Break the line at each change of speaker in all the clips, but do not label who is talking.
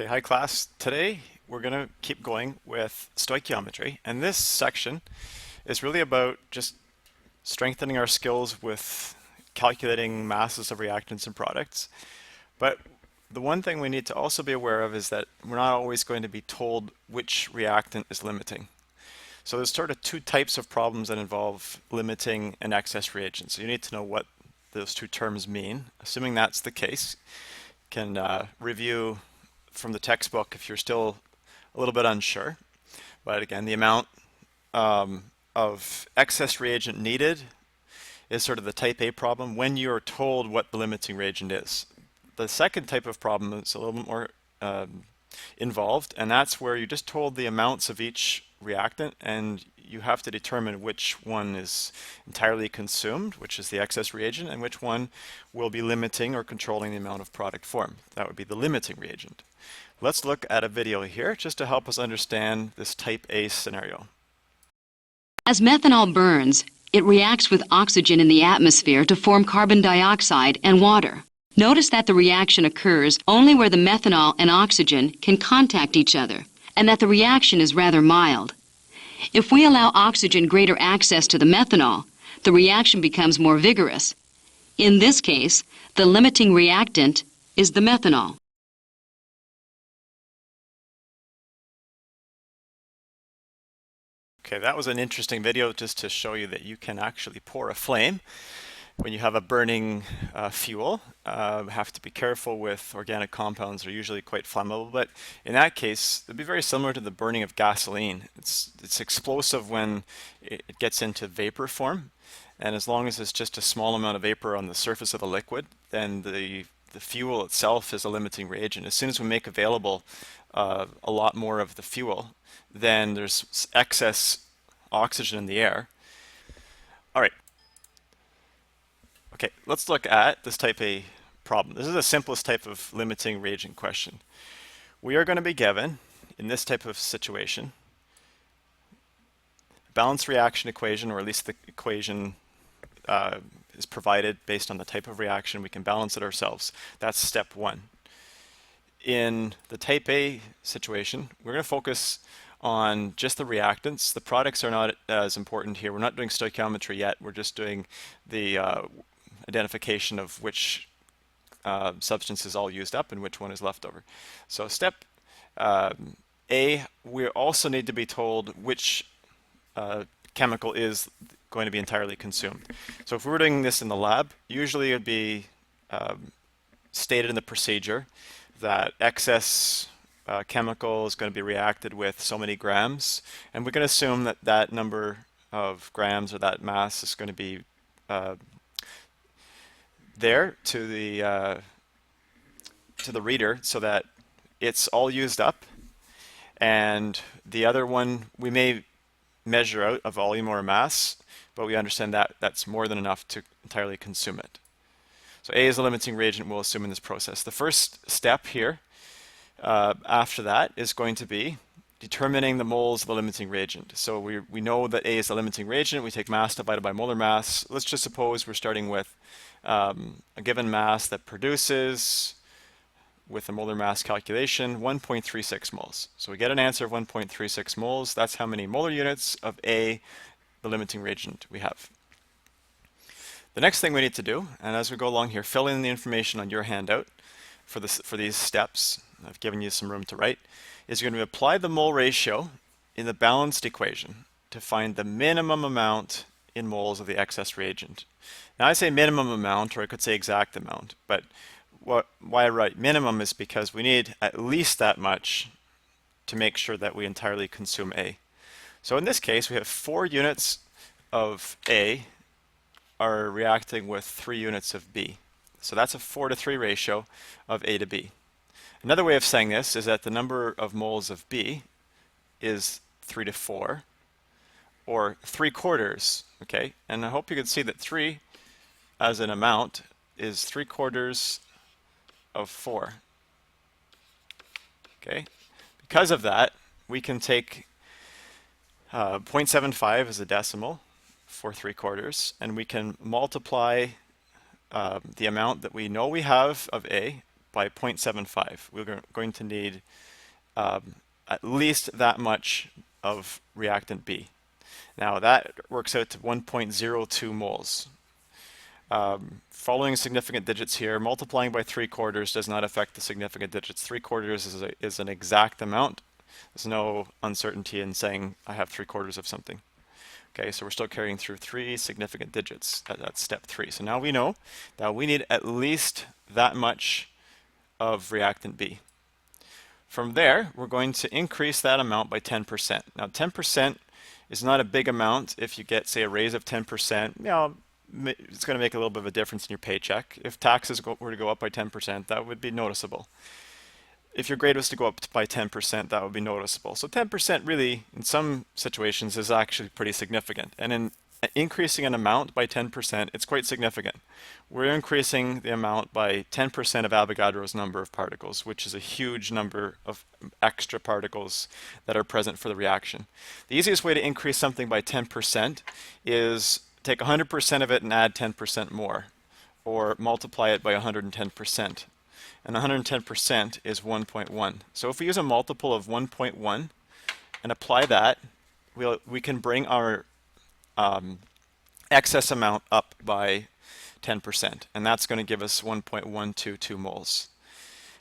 Okay, hi class. Today we're going to keep going with stoichiometry, and this section is really about just strengthening our skills with calculating masses of reactants and products. But the one thing we need to also be aware of is that we're not always going to be told which reactant is limiting. So there's sort of two types of problems that involve limiting an excess reagent. So you need to know what those two terms mean. Assuming that's the case, can review from the textbook if you're still a little bit unsure. But again, the amount of excess reagent needed is sort of the type A problem when you're told what the limiting reagent is. The second type of problem is a little bit more involved, and that's where you're just told the amounts of each reactant and you have to determine which one is entirely consumed, which is the excess reagent, and which one will be limiting or controlling the amount of product formed. That would be the limiting reagent. Let's look at a video here just to help us understand this type A scenario.
As methanol burns, it reacts with oxygen in the atmosphere to form carbon dioxide and water. Notice that the reaction occurs only where the methanol and oxygen can contact each other, and that the reaction is rather mild. If we allow oxygen greater access to the methanol, the reaction becomes more vigorous. In this case, the limiting reactant is the methanol.
Okay, that was an interesting video just to show you that you can actually pour a flame when you have a burning fuel. Have to be careful with organic compounds. They're usually quite flammable, but in that case, it'd be very similar to the burning of gasoline. It's explosive when it gets into vapor form, and as long as it's just a small amount of vapor on the surface of the liquid, then the fuel itself is a limiting reagent. As soon as we make available a lot more of the fuel, then there's excess oxygen in the air. All right. Okay, let's look at this type A problem. This is the simplest type of limiting reagent question. We are going to be given, in this type of situation, a balanced reaction equation, or at least the equation is provided based on the type of reaction. We can balance it ourselves. That's step one. In the type A situation, we're going to focus on just the reactants. The products are not as important here. We're not doing stoichiometry yet. We're just doing the identification of which substance is all used up and which one is left over. So step A, we also need to be told which chemical is going to be entirely consumed. So if we were doing this in the lab, usually it would be stated in the procedure that excess chemical is going to be reacted with so many grams, and we're going to assume that that number of grams or that mass is going to be there to the reader so that it's all used up, and the other one we may measure out a volume or a mass, but we understand that that's more than enough to entirely consume it. So A is a limiting reagent we'll assume in this process. The first step here after that is going to be determining the moles of the limiting reagent. So we know that A is the limiting reagent. We take mass divided by molar mass. Let's just suppose we're starting with a given mass that produces, with a molar mass calculation, 1.36 moles. So we get an answer of 1.36 moles. That's how many molar units of A, the limiting reagent, we have. The next thing we need to do, and as we go along here, fill in the information on your handout for these steps. I've given you some room to write. Is you're going to apply the mole ratio in the balanced equation to find the minimum amount in moles of the excess reagent. Now I say minimum amount, or I could say exact amount, but why I write minimum is because we need at least that much to make sure that we entirely consume A. So in this case, we have 4 units of A are reacting with 3 units of B. So that's a 4:3 ratio of A to B. Another way of saying this is that the number of moles of B is 3:4, or 3/4, okay? And I hope you can see that 3 as an amount is 3/4 of 4, okay? Because of that, we can take 0.75 as a decimal for 3/4, and we can multiply the amount that we know we have of A by 0.75. We're going to need at least that much of reactant B. Now that works out to 1.02 moles. Following significant digits here, multiplying by 3/4 does not affect the significant digits. 3/4 is an exact amount. There's no uncertainty in saying I have 3/4 of something. Okay, so we're still carrying through 3 significant digits. That's step 3. So now we know that we need at least that much of reactant B. From there, we're going to increase that amount by 10%. Now 10% is not a big amount. If you get, say, a raise of 10%, it's going to make a little bit of a difference in your paycheck. If taxes were to go up by 10%, that would be noticeable. If your grade was to go up by 10%, that would be noticeable. So 10% really, in some situations, is actually pretty significant. And in increasing an amount by 10%, it's quite significant. We're increasing the amount by 10% of Avogadro's number of particles, which is a huge number of extra particles that are present for the reaction. The easiest way to increase something by 10% is take 100% of it and add 10% more, or multiply it by 110%. And 110% is 1.1. So if we use a multiple of 1.1 and apply that, we can bring our excess amount up by 10%, and that's going to give us 1.122 moles.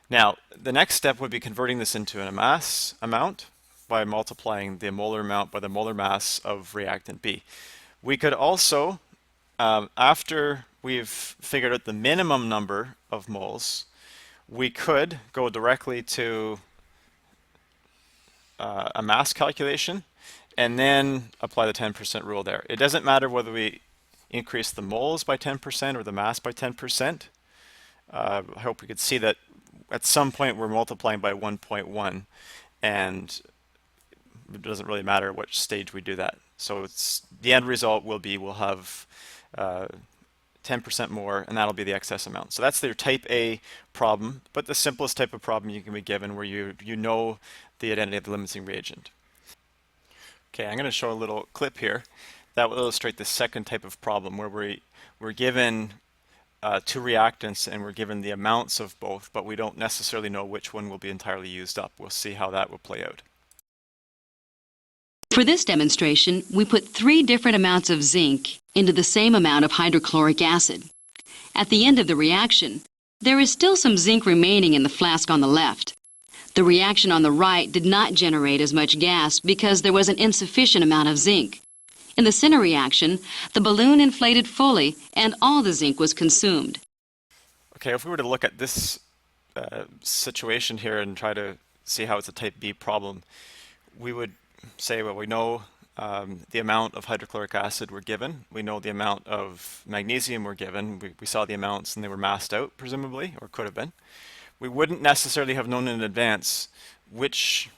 Now, the next step would be converting this into a mass amount by multiplying the molar amount by the molar mass of reactant B. We could also, after we've figured out the minimum number of moles, we could go directly to a mass calculation and then apply the 10% rule there. It doesn't matter whether we increase the moles by 10% or the mass by 10%. I hope we could see that at some point we're multiplying by 1.1, and it doesn't really matter which stage we do that. So the end result will be we'll have 10% more, and that'll be the excess amount. So that's their type A problem, but the simplest type of problem you can be given where you know the identity of the limiting reagent. Okay, I'm going to show a little clip here that will illustrate the second type of problem where we're given two reactants and we're given the amounts of both, but we don't necessarily know which one will be entirely used up. We'll see how that will play out.
For this demonstration, we put 3 different amounts of zinc into the same amount of hydrochloric acid. At the end of the reaction, there is still some zinc remaining in the flask on the left. The reaction on the right did not generate as much gas because there was an insufficient amount of zinc. In the center reaction, the balloon inflated fully and all the zinc was consumed.
Okay, if we were to look at this situation here and try to see how it's a type B problem, we would say, well, we know the amount of hydrochloric acid we're given. We know the amount of magnesium we're given. We saw the amounts and they were massed out, presumably, or could have been. We wouldn't necessarily have known in advance which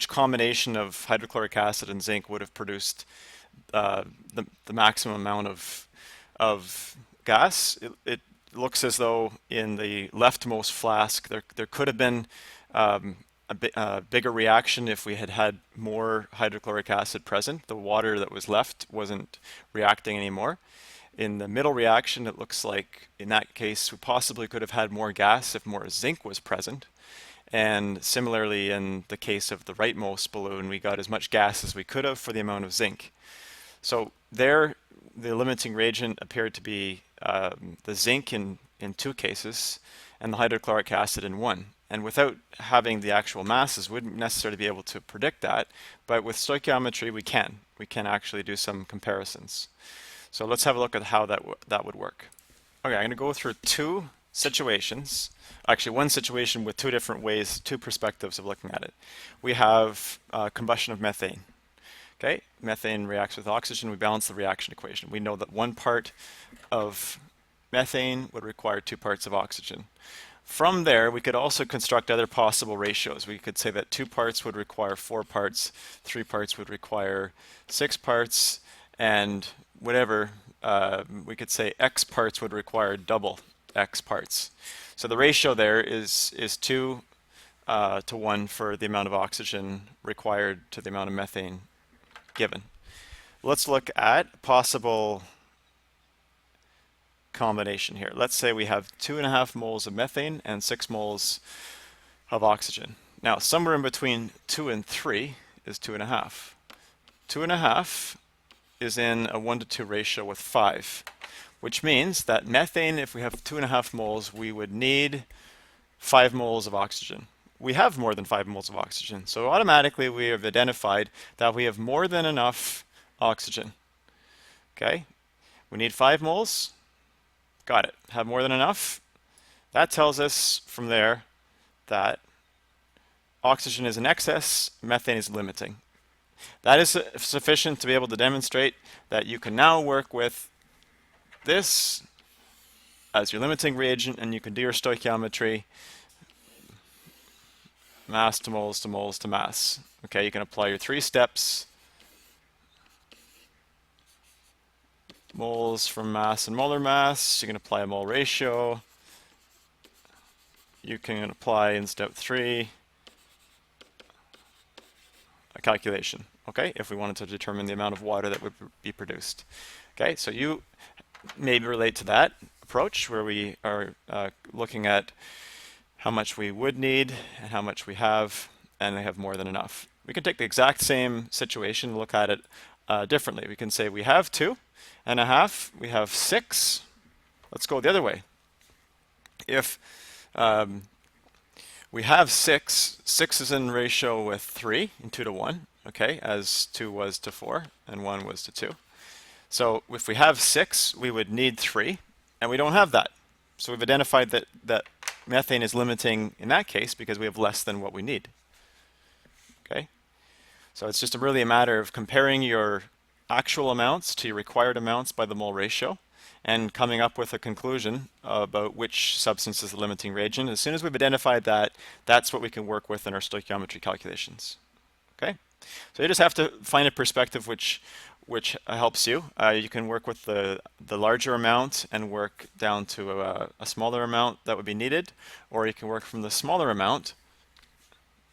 combination of hydrochloric acid and zinc would have produced the maximum amount of gas. It looks as though in the leftmost flask there could have been a bigger reaction if we had more hydrochloric acid present. The water that was left wasn't reacting anymore. In the middle reaction, it looks like in that case we possibly could have had more gas if more zinc was present. And similarly, in the case of the rightmost balloon, we got as much gas as we could have for the amount of zinc. So there, the limiting reagent appeared to be the zinc in 2 cases and the hydrochloric acid in 1. And without having the actual masses, we wouldn't necessarily be able to predict that. But with stoichiometry, we can. We can actually do some comparisons. So let's have a look at how that would work. Okay, I'm going to go through 2 situations. Actually, one situation with 2 different ways, 2 perspectives of looking at it. We have combustion of methane. Okay, methane reacts with oxygen. We balance the reaction equation. We know that 1 part of methane would require 2 parts of oxygen. From there, we could also construct other possible ratios. We could say that 2 parts would require 4 parts, 3 parts would require 6 parts, and whatever, we could say X parts would require double X parts. So the ratio there is 2 to 1 for the amount of oxygen required to the amount of methane given. Let's look at possible combination here. Let's say we have 2.5 moles of methane and 6 moles of oxygen. Now, somewhere in between 2 and 3 is 2.5. 2.5 is in a 1 to 2 ratio with 5, which means that methane, if we have 2.5 moles, we would need 5 moles of oxygen. We have more than 5 moles of oxygen, so automatically we have identified that we have more than enough oxygen. Okay, we need 5 moles. Got it. Have more than enough. That tells us from there that oxygen is in excess, methane is limiting. That is sufficient to be able to demonstrate that you can now work with this as your limiting reagent, and you can do your stoichiometry, mass to moles to moles to mass. Okay, you can apply your 3 steps, moles from mass and molar mass. You can apply a mole ratio. You can apply in step 3 a calculation, okay, if we wanted to determine the amount of water that would be produced. Okay, so you maybe relate to that approach where we are looking at how much we would need and how much we have, and we have more than enough. We can take the exact same situation and look at it differently. We can say we have 2.5, we have 6. Let's go the other way. If we have 6 is in ratio with 3, in 2 to 1, okay, as 2 was to 4 and 1 was to 2. So if we have 6, we would need 3, and we don't have that. So we've identified that methane is limiting in that case because we have less than what we need. Okay, so it's just really a matter of comparing your actual amounts to your required amounts by the mole ratio and coming up with a conclusion about which substance is the limiting reagent. As soon as we've identified that, that's what we can work with in our stoichiometry calculations. Okay, so you just have to find a perspective which helps you. You can work with the larger amount and work down to a smaller amount that would be needed, or you can work from the smaller amount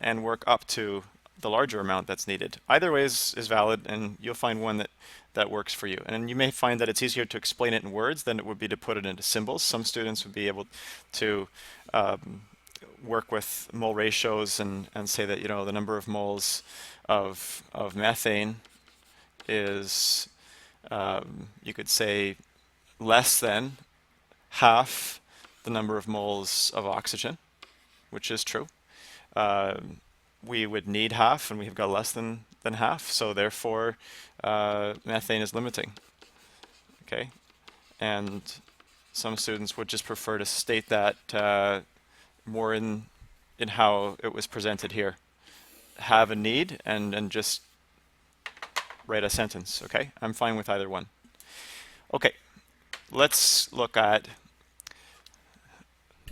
and work up to the larger amount that's needed. Either way is valid, and you'll find one that works for you. And you may find that it's easier to explain it in words than it would be to put it into symbols. Some students would be able to work with mole ratios and say that, you know, the number of moles of methane is, you could say, less than half the number of moles of oxygen, which is true. We would need half, and we've got less than half, so therefore methane is limiting. Okay, and some students would just prefer to state that more in how it was presented here. Have a need and just write a sentence. Okay, I'm fine with either one. Okay, let's look at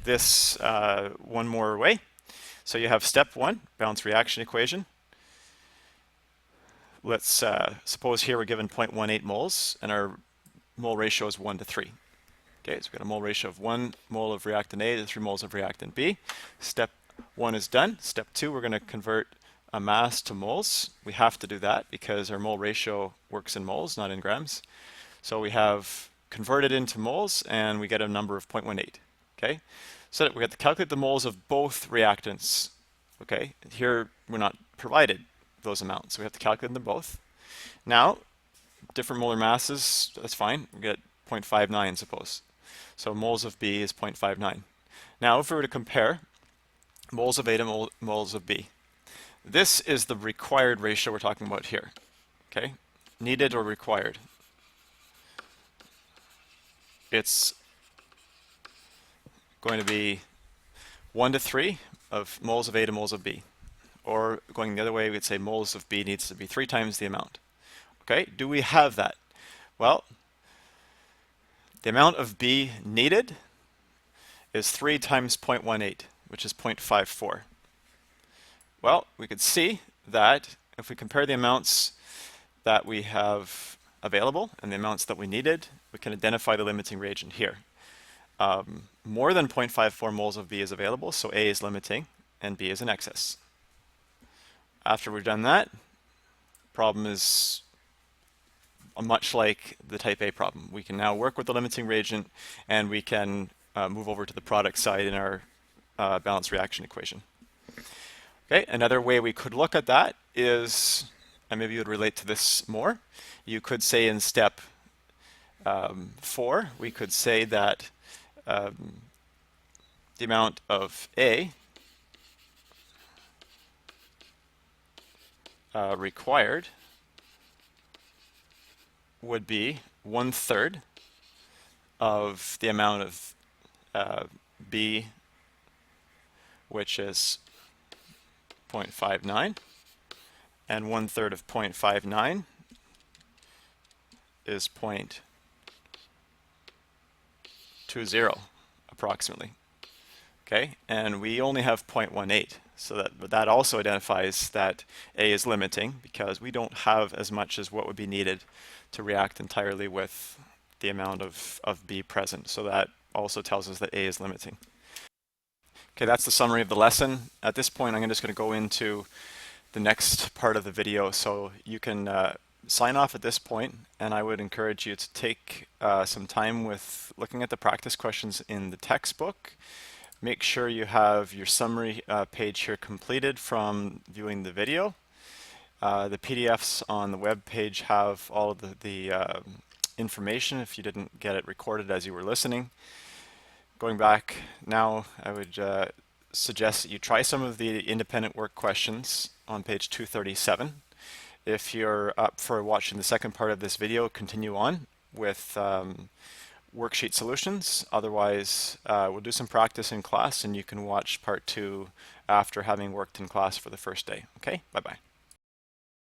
this one more way. So you have step 1, balance reaction equation. Let's suppose here we're given 0.18 moles and our mole ratio is 1 to 3. Okay, so we've got a mole ratio of 1 mole of reactant A to 3 moles of reactant B. Step 1 is done. Step 2, we're going to convert a mass to moles. We have to do that because our mole ratio works in moles, not in grams. So we have converted into moles and we get a number of 0.18. Okay, so we have to calculate the moles of both reactants. Okay, here we're not provided those amounts, so we have to calculate them both. Now, different molar masses, that's fine. We get 0.59, suppose. So moles of B is 0.59. Now, if we were to compare moles of A to moles of B, this is the required ratio we're talking about here. Okay, needed or required. It's going to be 1 to 3 of moles of A to moles of B. Or going the other way, we'd say moles of B needs to be 3 times the amount. Okay, do we have that? Well, the amount of B needed is 3 times 0.18, which is 0.54. Well, we could see that if we compare the amounts that we have available and the amounts that we needed, we can identify the limiting reagent here. More than 0.54 moles of B is available, so A is limiting and B is in excess. After we've done that, problem is much like the type A problem. We can now work with the limiting reagent, and we can move over to the product side in our balanced reaction equation. Okay, another way we could look at that is, and maybe you would relate to this more, you could say in step 4, we could say that the amount of A required would be 1/3 of the amount of B, which is 0.59, and 1/3 of 0.59 is 0.20 approximately. Okay, and we only have 0.18, so that also identifies that A is limiting because we don't have as much as what would be needed to react entirely with the amount of B present. So that also tells us that A is limiting. Okay, that's the summary of the lesson. At this point, I'm just going to go into the next part of the video. So you can sign off at this point, and I would encourage you to take some time with looking at the practice questions in the textbook. Make sure you have your summary page here completed from viewing the video. The PDFs on the web page have all of the information if you didn't get it recorded as you were listening. Going back now, I would suggest that you try some of the independent work questions on page 237. If you're up for watching the second part of this video, continue on with worksheet solutions. Otherwise, we'll do some practice in class and you can watch part 2 after having worked in class for the first day. Okay, bye-bye.